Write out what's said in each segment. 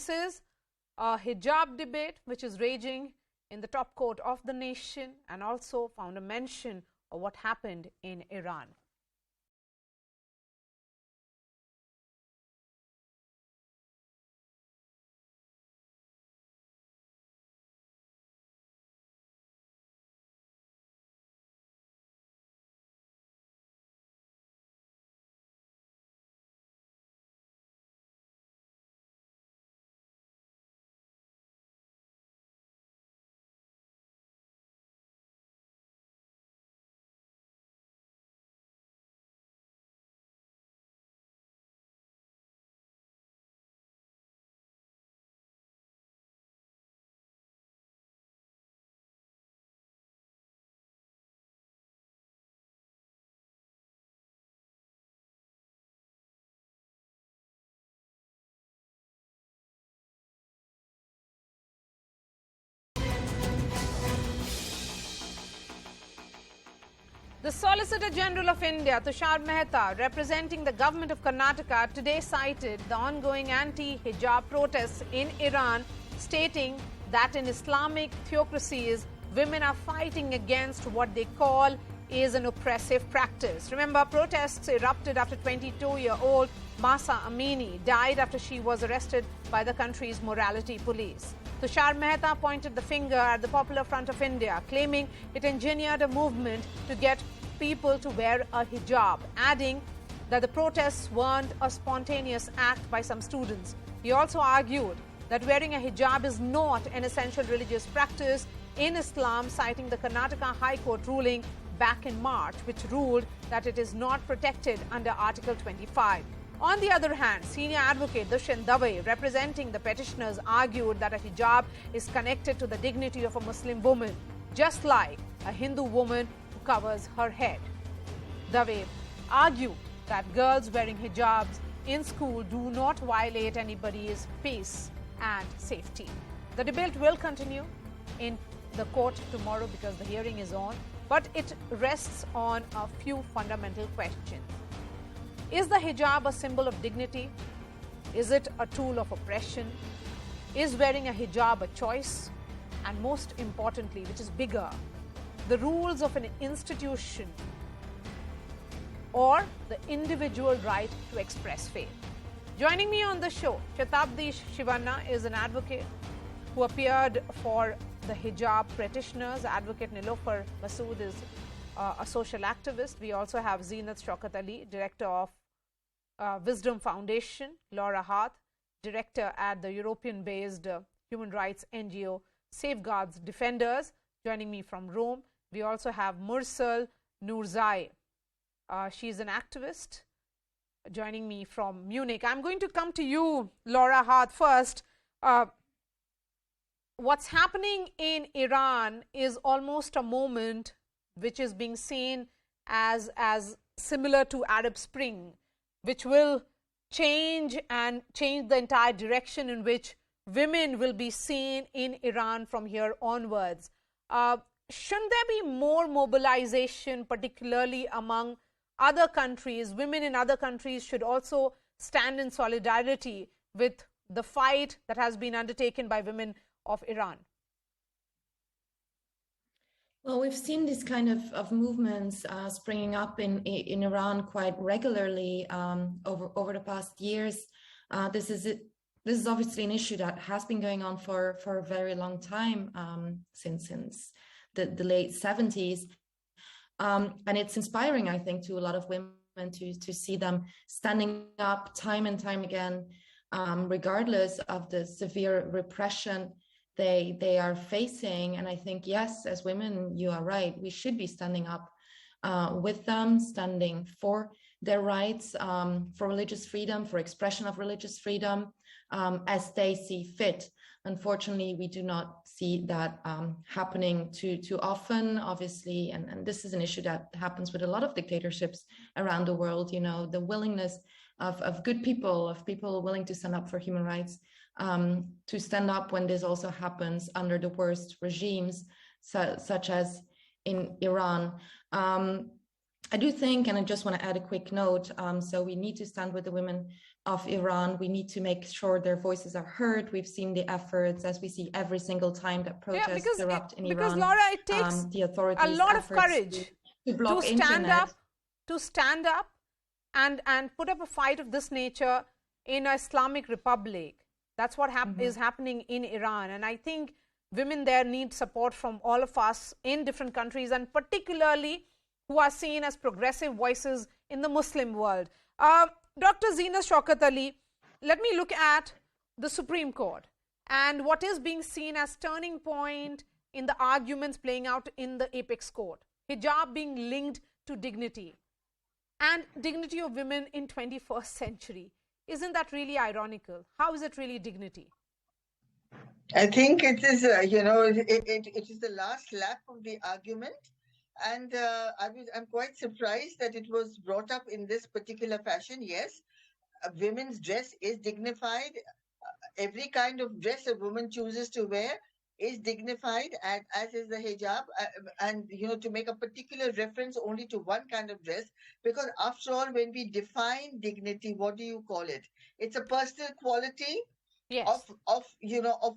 this is a hijab debate which is raging in the top court of the nation, and also found a mention of what happened in Iran. The Solicitor General of India, Tushar Mehta, representing the government of Karnataka, today cited the ongoing anti-hijab protests in Iran, stating that in Islamic theocracies, women are fighting against what they call is an oppressive practice. Remember, protests erupted after 22-year-old Mahsa Amini died after she was arrested by the country's morality police. Tushar Mehta pointed the finger at the Popular Front of India, claiming it engineered a movement to get people to wear a hijab, adding that the protests weren't a spontaneous act by some students. He also argued that wearing a hijab is not an essential religious practice in Islam, citing the Karnataka High Court ruling back in March, which ruled that it is not protected under Article 25. On the other hand, senior advocate Dushyant Dave, representing the petitioners, argued that a hijab is connected to the dignity of a Muslim woman, just like a Hindu woman who covers her head. Dave argued that girls wearing hijabs in school do not violate anybody's peace and safety. The debate will continue in the court tomorrow because the hearing is on, but it rests on a few fundamental questions. Is the hijab a symbol of dignity? Is it a tool of oppression? Is wearing a hijab a choice? And most importantly, which is bigger, the rules of an institution or the individual right to express faith. Joining me on the show, Shatabdi Shivanna is an advocate who appeared for the hijab petitioners. Advocate Nilofer Masood is a social activist. We also have Zeenat Shaukat Ali, director of Wisdom Foundation, Laura Hart, director at the European-based human rights NGO Safeguards Defenders, joining me from Rome. We also have Mursal Noorzai. She's an activist, joining me from Munich. I'm going to come to you, Laura Hart, first. What's happening in Iran is almost a moment which is being seen as similar to Arab Spring, which will change the entire direction in which women will be seen in Iran from here onwards. Shouldn't there be more mobilization, particularly among other countries? Women in other countries should also stand in solidarity with the fight that has been undertaken by women of Iran. Well, we've seen this kind of movements springing up in Iran quite regularly over the past years. This is obviously an issue that has been going on for a very long time, since the late 70s. And it's inspiring, I think, to a lot of women to see them standing up time and time again, regardless of the severe repression they are facing. And I think, yes, as women, you are right, we should be standing up with them, standing for their rights, for religious freedom, for expression of religious freedom, as they see fit. Unfortunately, we do not see that happening too often, obviously, and this is an issue that happens with a lot of dictatorships around the world. You know, the willingness of good people, of people willing to stand up for human rights, to stand up when this also happens under the worst regimes, such as in Iran. I do think, and I just want to add a quick note, so we need to stand with the women of Iran. We need to make sure their voices are heard. We've seen the efforts, as we see every single time that protests erupt in because Iran. Laura, it takes the authorities' a lot of efforts courage to block to stand internet. up and put up a fight of this nature in an Islamic republic. That's what is happening in Iran. And I think women there need support from all of us in different countries, and particularly who are seen as progressive voices in the Muslim world. Dr. Zina Shaukat Ali, let me look at the Supreme Court and what is being seen as turning point in the arguments playing out in the apex court. Hijab being linked to dignity and dignity of women in 21st century. Isn't that really ironical? How is it really dignity? I think it is, it is the last lap of the argument. And I'm quite surprised that it was brought up in this particular fashion. Yes, a women's dress is dignified. Every kind of dress a woman chooses to wear is dignified, and as is the hijab. And, to make a particular reference only to one kind of dress, because after all, when we define dignity, what do you call it? It's a personal quality of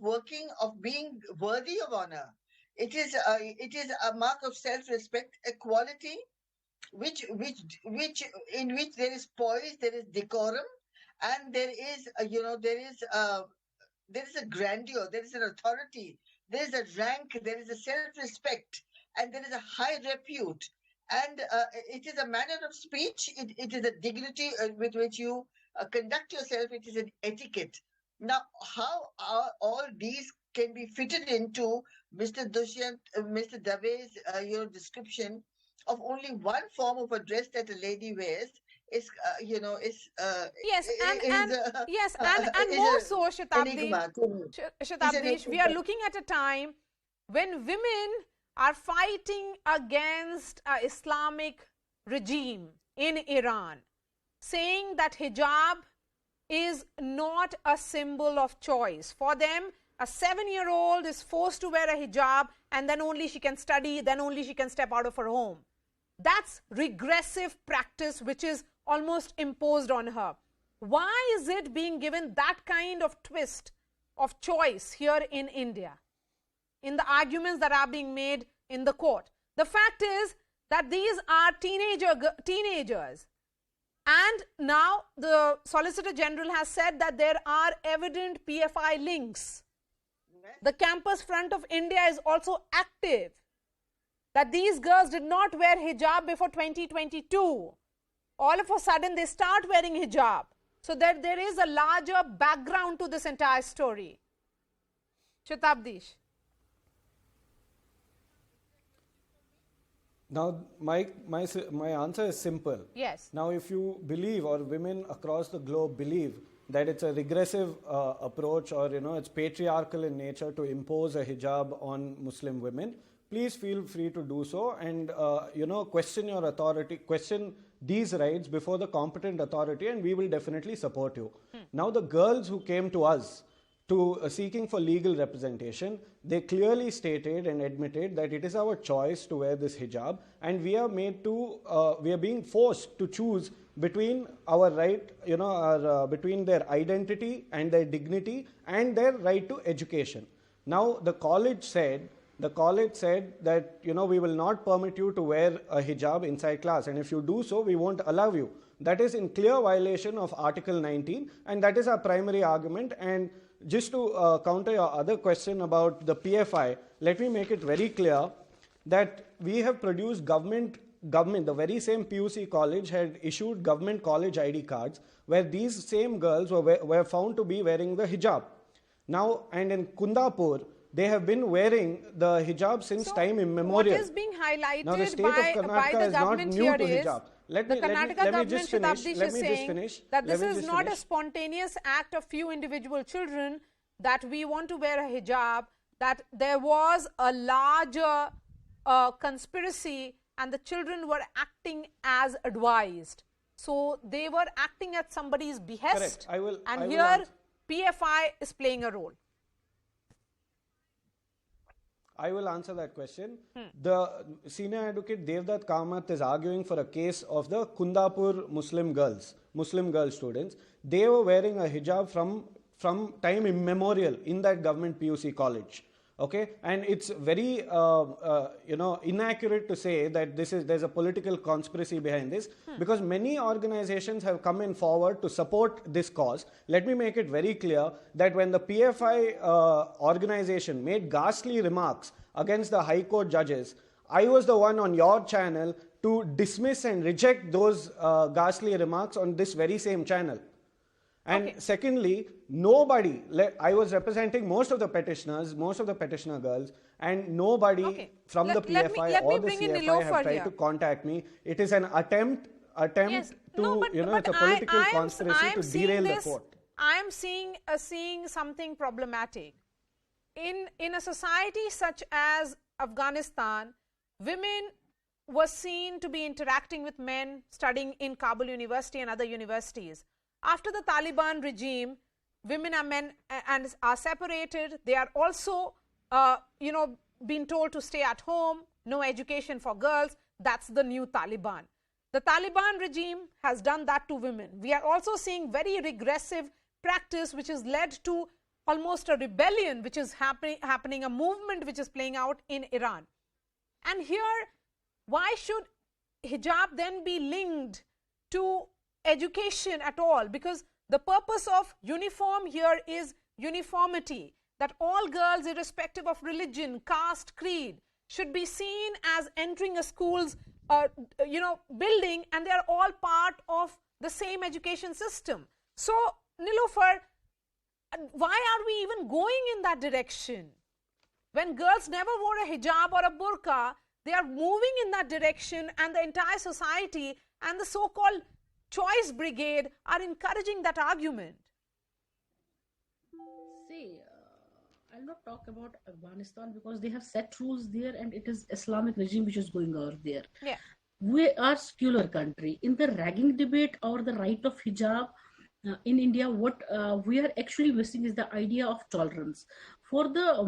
working, of being worthy of honor. It is a mark of self-respect, a quality in which there is poise, there is decorum, and there is a grandeur, there is an authority, there is a rank, there is a self-respect, and there is a high repute. And it is a manner of speech. It is a dignity with which you conduct yourself. It is an etiquette. Now, how are all these can be fitted into Mr. Dave's description of only one form of a dress that a lady wears is more so, Shatabdi, we are looking at a time when women are fighting against an Islamic regime in Iran, saying that hijab is not a symbol of choice. For them, a 7-year-old is forced to wear a hijab, and then only she can study, then only she can step out of her home. That's regressive practice which is almost imposed on her. Why is it being given that kind of twist of choice here in India, in the arguments that are being made in the court? The fact is that these are teenagers. And now the Solicitor General has said that there are evident PFI links. The Campus Front of India is also active. That these girls did not wear hijab before 2022. All of a sudden they start wearing hijab. So that there is a larger background to this entire story. Shatabdish. Now, my answer is simple. Yes. Now, if you believe, or women across the globe believe, that it's a regressive approach, or it's patriarchal in nature to impose a hijab on Muslim women, please feel free to do so, and question your authority, question these rights before the competent authority, and we will definitely support you. Now, the girls who came to us to seeking for legal representation, they clearly stated and admitted that it is our choice to wear this hijab, and we are being forced to choose between our right, between their identity and their dignity and their right to education. Now, the college said that, we will not permit you to wear a hijab inside class, and if you do so, we won't allow you. That is in clear violation of Article 19, and that is our primary argument. And just to counter your other question about the PFI, let me make it very clear that we have produced government, the very same PUC college had issued government college ID cards where these same girls were found to be wearing the hijab. Now, and in Kundapur, they have been wearing the hijab since time immemorial. What is being highlighted now, the state by of Karnataka the is not government new here to is hijab. the Karnataka government, Shatabdish, is saying that this is not a spontaneous act of few individual children, that we want to wear a hijab, that there was a larger conspiracy and the children were acting as advised. So they were acting at somebody's behest. Correct. Here PFI is playing a role. I will answer that question. The senior advocate Devdutt Kamath is arguing for a case of the Kundapur Muslim girl students. They were wearing a hijab from time immemorial in that government PUC college. Okay, and it's very inaccurate to say that there's a political conspiracy behind this, because many organizations have come in forward to support this cause. Let me make it very clear that when the PFI organization made ghastly remarks against the High Court judges, I was the one on your channel to dismiss and reject those ghastly remarks on this very same channel. And secondly, nobody, I was representing most of the petitioner girls, and nobody from the PFI or the CFI have tried to contact me. It is an attempt Yes. to, No, but it's a political conspiracy to derail the court. I am seeing something problematic. In a society such as Afghanistan, women were seen to be interacting with men studying in Kabul University and other universities. After the Taliban regime, women and men are separated. They are also, being told to stay at home, no education for girls. That's the new Taliban. The Taliban regime has done that to women. We are also seeing very regressive practice which has led to almost a rebellion which is happening, a movement which is playing out in Iran. And here, why should hijab then be linked to education at all? Because the purpose of uniform here is uniformity, that all girls, irrespective of religion, caste, creed, should be seen as entering a school's building, and they are all part of the same education system. So, Nilofer, why are we even going in that direction? When girls never wore a hijab or a burqa, they are moving in that direction, and the entire society and the so-called choice brigade are encouraging that argument. See, I'll not talk about Afghanistan because they have set rules there, and it is Islamic regime which is going over there. Yeah. We are secular country. In the ragging debate or the right of hijab in India, what we are actually missing is the idea of tolerance. For the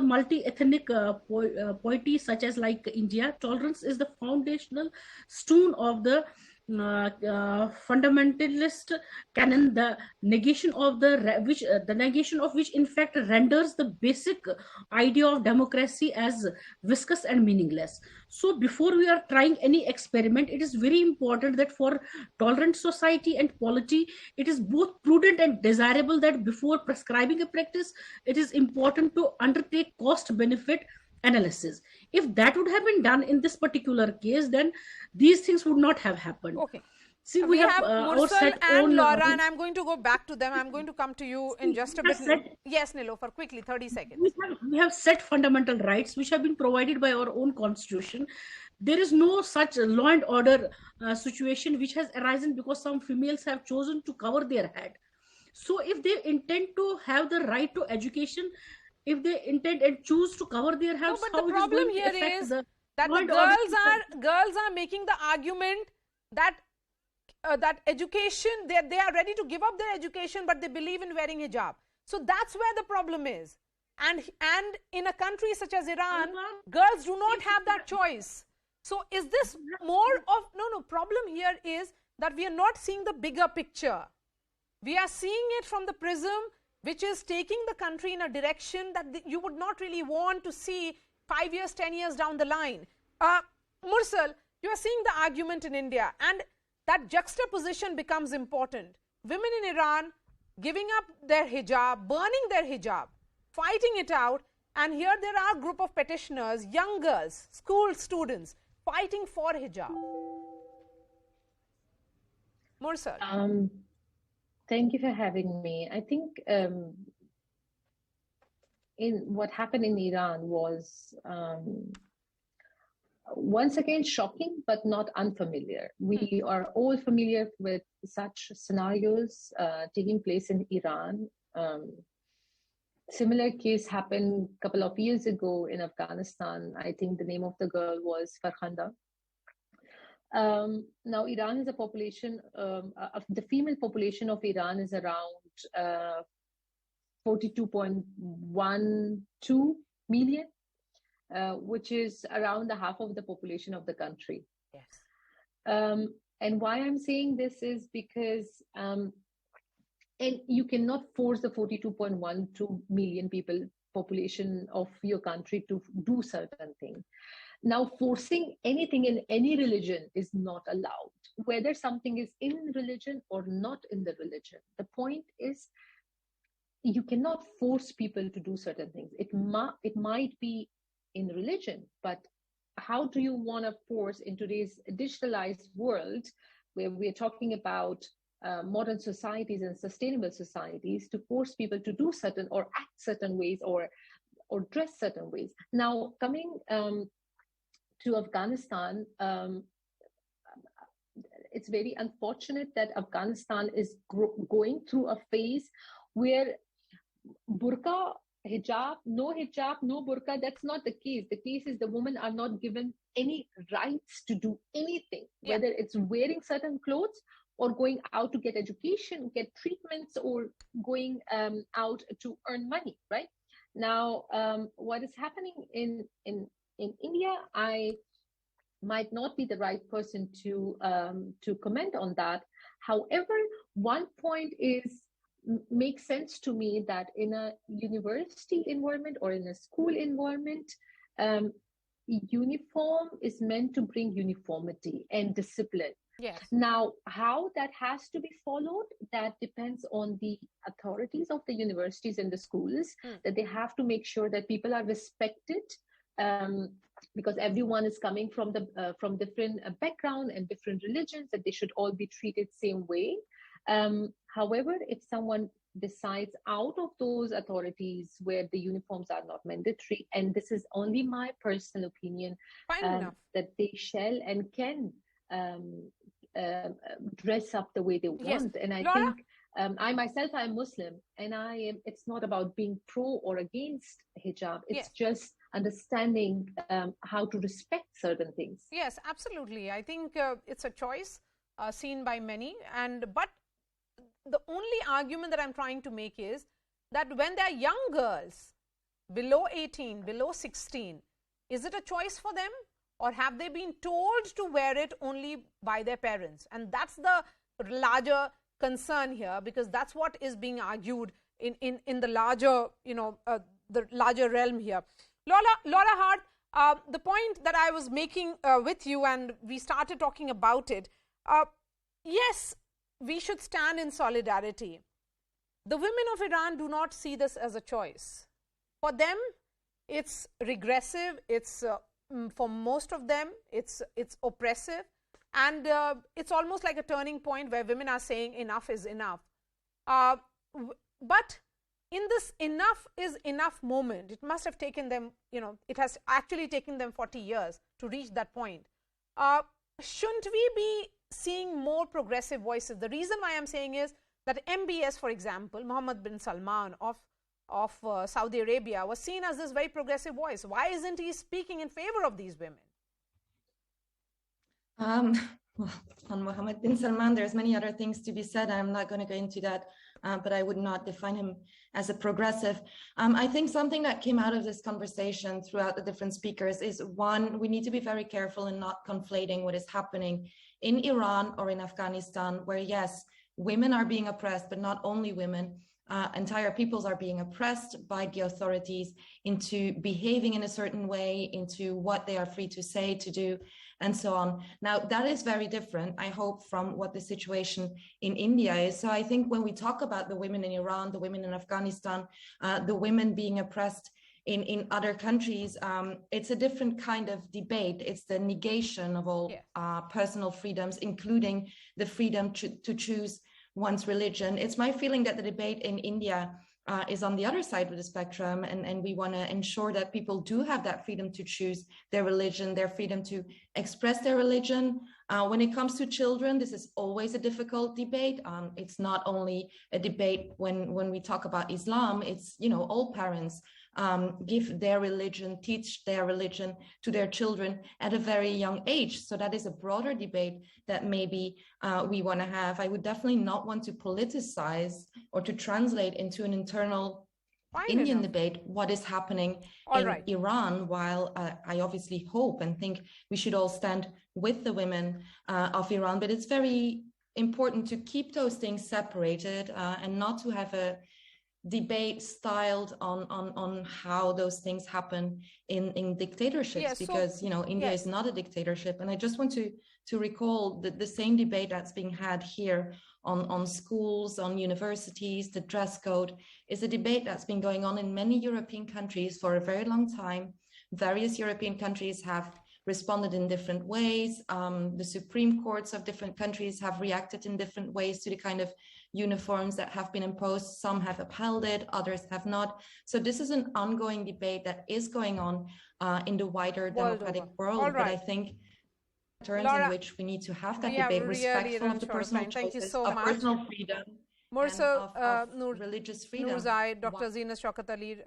multi-ethnic polity such as like India, tolerance is the foundational stone of the fundamentalist canon, the negation of which in fact renders the basic idea of democracy as viscous and meaningless. So before we are trying any experiment, it is very important that for tolerant society and polity, it is both prudent and desirable that before prescribing a practice, it is important to undertake cost benefit analysis. If that would have been done in this particular case, then these things would not have happened. Okay. See, we have our Mursal set and own, Laura, and I'm going to go back to them. I'm going to come to you in just a bit. Yes, Nilofer, quickly, 30 seconds. We have set fundamental rights which have been provided by our own constitution. There is no such law and order situation which has arisen because some females have chosen to cover their head. So if they intend to have the right to education, if they intend and choose to cover their heads, no, but the problem here is that the girls are making the argument that that education, they are ready to give up their education, but they believe in wearing hijab. So that's where the problem is. And in a country such as Iran, girls do not have that choice. So is this more of, problem here is that we are not seeing the bigger picture. We are seeing it from the prism which is taking the country in a direction that you would not really want to see 5 years, 10 years down the line. Mursal, you are seeing the argument in India, and that juxtaposition becomes important. Women in Iran giving up their hijab, burning their hijab, fighting it out, and here there are a group of petitioners, young girls, school students, fighting for hijab. Mursal. Thank you for having me. I think in what happened in Iran was once again shocking, but not unfamiliar. We are all familiar with such scenarios taking place in Iran. Similar case happened a couple of years ago in Afghanistan. I think the name of the girl was Farhanda. Now, Iran is a population, the female population of Iran is around 42.12 million, which is around the half of the population of the country. Yes. And why I'm saying this is because, and you cannot force the 42.12 million people population of your country to do certain things. Now, forcing anything in any religion is not allowed, whether something is in religion or not in the religion. The point is, you cannot force people to do certain things. It might be in religion, but how do you want to force in today's digitalized world, where we're talking about modern societies and sustainable societies, to force people to do certain or act certain ways or dress certain ways? Now, coming to Afghanistan, it's very unfortunate that Afghanistan is going through a phase where burqa, hijab, no burqa, that's not the case. The case is the women are not given any rights to do anything, whether it's wearing certain clothes or going out to get education, get treatments, or going out to earn money, right? Now, what is happening in India, I might not be the right person to comment on that. However, one point makes sense to me, that in a university environment or in a school environment, uniform is meant to bring uniformity and discipline. Yes. Now, how that has to be followed, that depends on the authorities of the universities and the schools, that they have to make sure that people are respected, because everyone is coming from different background and different religions, that they should all be treated same way. However, if someone decides out of those authorities where the uniforms are not mandatory, and this is only my personal opinion, that they shall and can dress up the way they want. And I think I myself, I'm Muslim, and it's not about being pro or against hijab. It's just understanding how to respect certain things. Yes, absolutely. I think it's a choice seen by many, but the only argument that I'm trying to make is that when they're young girls, below 18, below 16, is it a choice for them, or have they been told to wear it only by their parents? And that's the larger concern here, because that's what is being argued in the larger, the larger realm here. Laura Hart, the point that I was making with you, and we started talking about it, yes, we should stand in solidarity. The women of Iran do not see this as a choice. For them, it's regressive. It's for most of them, it's oppressive, and it's almost like a turning point where women are saying enough is enough. But in this enough is enough moment, it must have taken them, it has actually taken them 40 years to reach that point. Shouldn't we be seeing more progressive voices? The reason why I'm saying is that MBS, for example, Mohammed bin Salman of Saudi Arabia, was seen as this very progressive voice. Why isn't he speaking in favor of these women? Well, on Mohammed bin Salman, there's many other things to be said. I'm not going to go into that, but I would not define him as a progressive. I think something that came out of this conversation throughout the different speakers is, one, we need to be very careful in not conflating what is happening in Iran or in Afghanistan, where yes, women are being oppressed, but not only women. Entire peoples are being oppressed by the authorities into behaving in a certain way, into what they are free to say, to do, and so on. Now, that is very different, I hope, from what the situation in India is. So I think when we talk about the women in Iran, the women in Afghanistan, the women being oppressed in other countries, it's a different kind of debate. It's the negation of all personal freedoms, including the freedom to choose one's religion. It's my feeling that the debate in India is on the other side of the spectrum, and we want to ensure that people do have that freedom to choose their religion, their freedom to express their religion. When it comes to children, this is always a difficult debate. It's not only a debate when we talk about Islam, it's, all parents give their religion, teach their religion to their children at a very young age. So that is a broader debate that maybe we want to have. I would definitely not want to politicize or to translate into an internal Fine Indian enough. debate what is happening All in right. Iran, while I obviously hope and think we should all stand with the women of Iran, but it's very important to keep those things separated and not to have a debate styled on how those things happen in dictatorships, Yes, so- because India yes. is not a dictatorship. And I just want to recall that the same debate that's being had here on schools, on universities, the dress code, is a debate that's been going on in many European countries for a very long time. Various European countries have responded in different ways. The Supreme Courts of different countries have reacted in different ways to the kind of uniforms that have been imposed. Some have upheld it, others have not. So this is an ongoing debate that is going on in the wider democratic world. All right. But I think terms Laura, in which we need to have that we have debate, really respectful run of the short of personal time. Thank you choices, so of much. personal freedom, Mursa and of religious freedom. Nurzai, Dr. Zina Shaukat Ali,